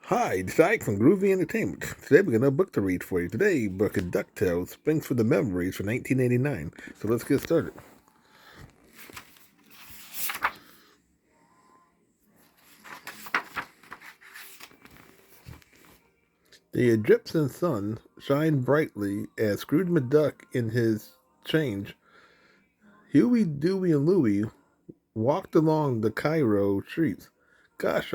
Hi, it's Ike from Groovy Entertainment. Today we got a book to read for you. Today, book of DuckTales, Sphinx for the Memories from 1989. So let's get started. The Egyptian sun shined brightly as Scrooge McDuck in his change. Huey, Dewey, and Louie walked along the Cairo streets. Gosh,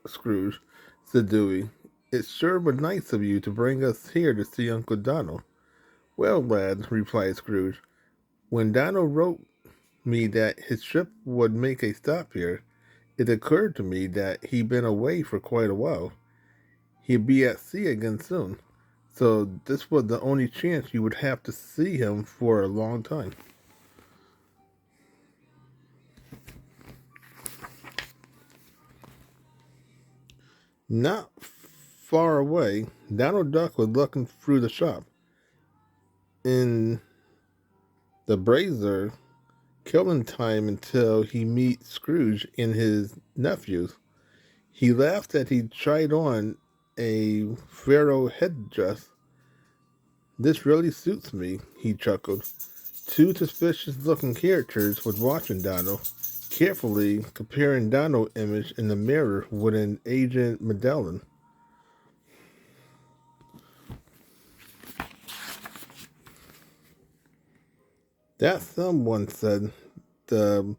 Scrooge, said Dewey, it sure was nice of you to bring us here to see Uncle Donald. Well, lad, replied Scrooge, when Donald wrote me that his ship would make a stop here, it occurred to me that he'd been away for quite a while. He'd be at sea again soon, so this was the only chance you would have to see him for a long time. Not far away, Donald Duck was looking through the shop. In the brazier, killing time until he meets Scrooge and his nephews. He laughed that he tried on a pharaoh headdress. This really suits me, he chuckled. Two suspicious looking characters was watching Donald, carefully comparing Donald's image in the mirror with an aged medallion. That someone said, the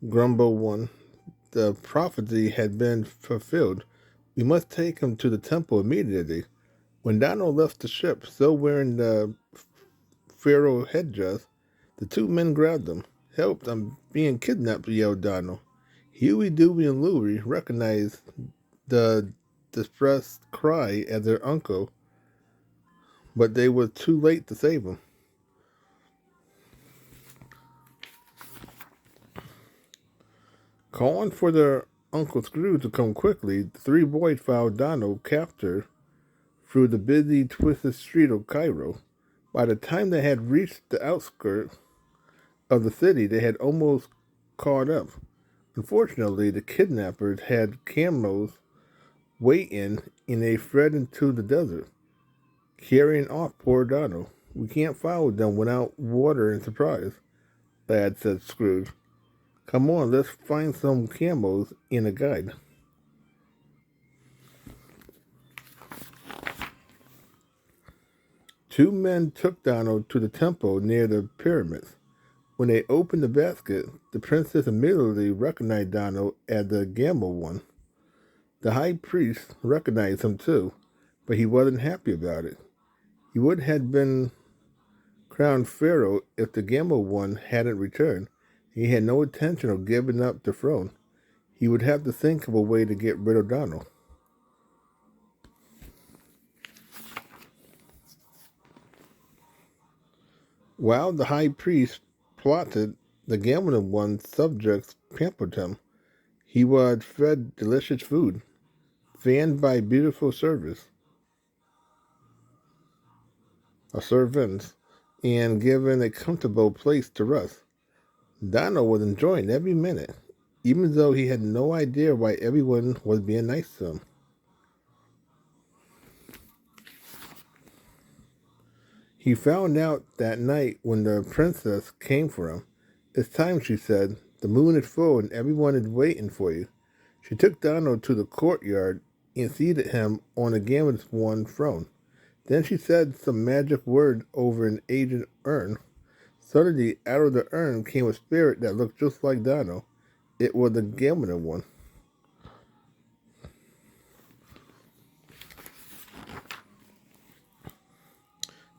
grumble one, the prophecy had been fulfilled. We must take him to the temple immediately. When Donald left the ship, still wearing the pharaoh headdress, the two men grabbed him. Help, I'm being kidnapped, yelled Donald. Huey, Dewey, and Louie recognized the distressed cry as their uncle, but they were too late to save him. Calling for their Uncle Scrooge to come quickly, the three boys followed Donald captor through the busy, twisted street of Cairo. By the time they had reached the outskirts of the city, they had almost caught up. Unfortunately, the kidnappers had camels waiting, and they fled into the desert, carrying off poor Donald. We can't follow them without water and supplies, lad, said Scrooge. Come on, let's find some camels and a guide. Two men took Donald to the temple near the pyramids. When they opened the basket, the princess immediately recognized Donald as the gamble one. The high priest recognized him too, but he wasn't happy about it. He would have been crowned pharaoh if the gamble one hadn't returned. He had no intention of giving up the throne. He would have to think of a way to get rid of Donald. While the high priest plotted, the gambling one's subjects pampered him. He was fed delicious food, fanned by beautiful servants, and given a comfortable place to rest. Donald was enjoying every minute, even though he had no idea why everyone was being nice to him. He found out that night when the princess came for him. It's time, she said. The moon is full and everyone is waiting for you. She took Donald to the courtyard and seated him on a gambler's one throne. Then she said some magic word over an ancient urn. Suddenly, out of the urn came a spirit that looked just like Donald. It was the gambler one.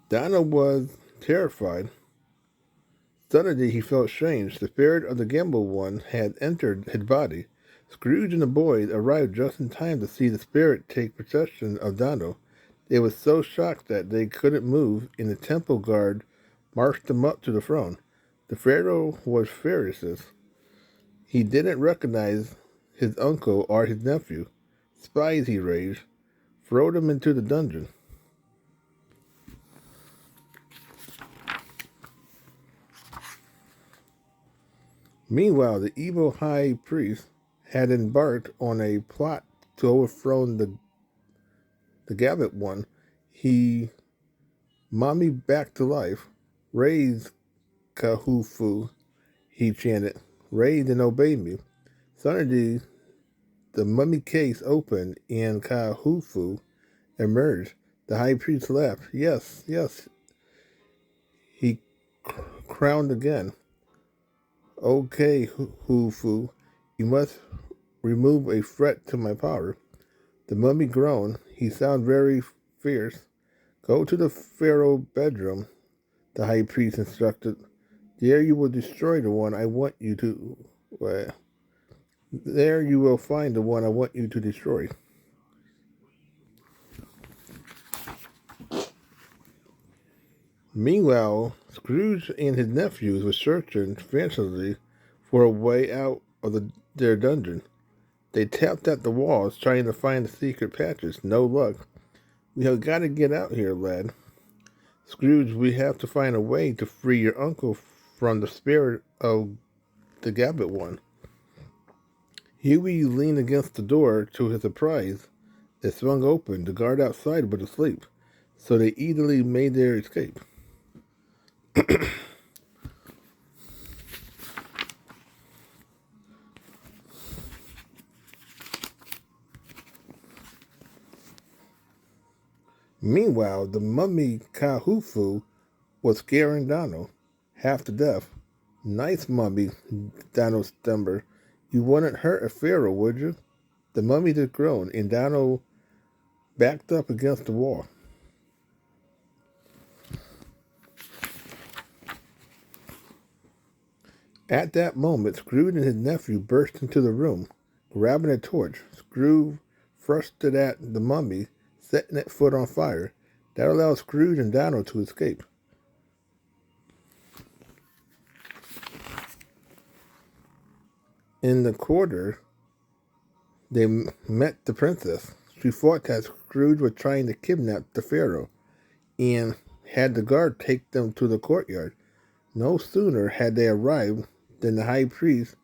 Donald was terrified. Suddenly he felt strange. The spirit of the gamble one had entered his body. Scrooge and the boys arrived just in time to see the spirit take possession of Donald. They were so shocked that they couldn't move, and the temple guard marched them up to the throne. The pharaoh was furious. He didn't recognize his uncle or his nephew. Spies, he raged. Throw them into the dungeon. Meanwhile, the evil high priest had embarked on a plot to overthrow the the Gabbit one. He mommy back to life. Raise Kahufu, he chanted. Raise and obey me. Suddenly the mummy case opened and Kahufu emerged. The high priest laughed. Yes, yes, he crowned again. Okay, Hufu, you must remove a threat to my power. The mummy groaned. He sounded very fierce. Go to the pharaoh bedroom, the high priest instructed. There you will destroy the one I want you to. There you will find the one I want you to destroy. Meanwhile, Scrooge and his nephews were searching frantically for a way out of their dungeon. They tapped at the walls, trying to find the secret patches. No luck. We have got to get out here, lad. Scrooge, we have to find a way to free your uncle from the spirit of the Gabbit one. Huey leaned against the door. To his surprise, it swung open. The guard outside was asleep, so they easily made their escape. Meanwhile, the mummy Kahufu was scaring Donald half to death. Nice mummy, Donald stammered. You wouldn't hurt a pharaoh, would you? The mummy just groaned, and Donald backed up against the wall. At that moment, Scrooge and his nephew burst into the room, grabbing a torch. Scrooge thrust it at the mummy, setting its foot on fire. That allowed Scrooge and Donald to escape. In the quarter, they met the princess. She thought that Scrooge was trying to kidnap the pharaoh and had the guard take them to the courtyard. No sooner had they arrived than the high priest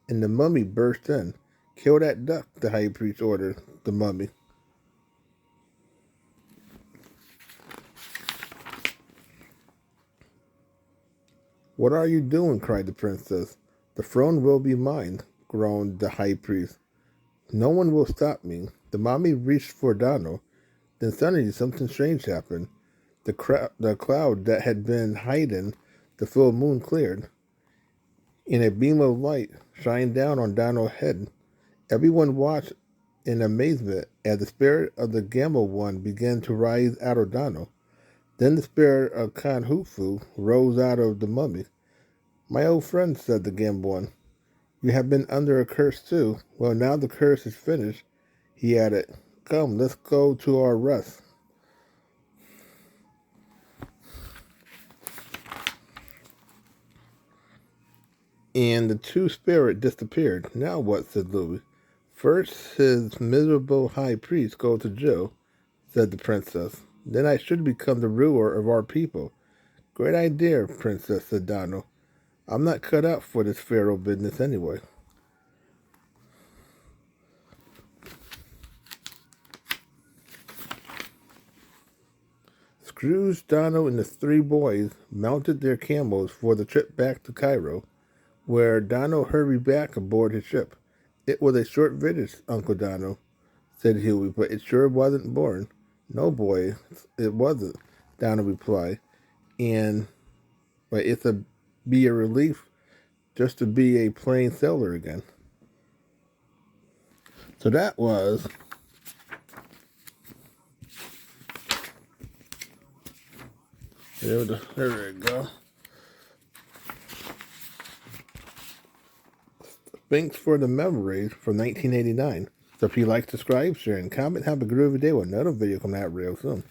and the mummy burst in. Kill that duck, the high priest ordered the mummy. What are you doing? Cried the princess. The throne will be mine, groaned the high priest. No one will stop me. The mummy reached for Donald. Then suddenly something strange happened. The cloud that had been hiding the full moon cleared, and a beam of light shined down on Donald's head. Everyone watched in amazement as the spirit of the Gamble one began to rise out of Donald. Then the spirit of Kanhufu rose out of the mummy. My old friend, said the Gamble one, you have been under a curse too. Well, now the curse is finished, he added. Come, let's go to our rest. And the two spirits disappeared. Now what? Said Louis. First, his miserable high priest go to jail, said the princess. Then I should become the ruler of our people. Great idea, princess, said Donald. I'm not cut out for this pharaoh business anyway. Scrooge, Donald, and the three boys mounted their camels for the trip back to Cairo, where Donald hurried back aboard his ship. It was a short visit, Uncle Donald, said Huey, but it sure wasn't boring. No, boy, it wasn't, Donald replied. But be a relief just to be a plain sailor again. So that was there we go. Sphinx for the Memories from 1989. So if you like, subscribe, share, and comment. Have a groovy day with another video coming out real soon.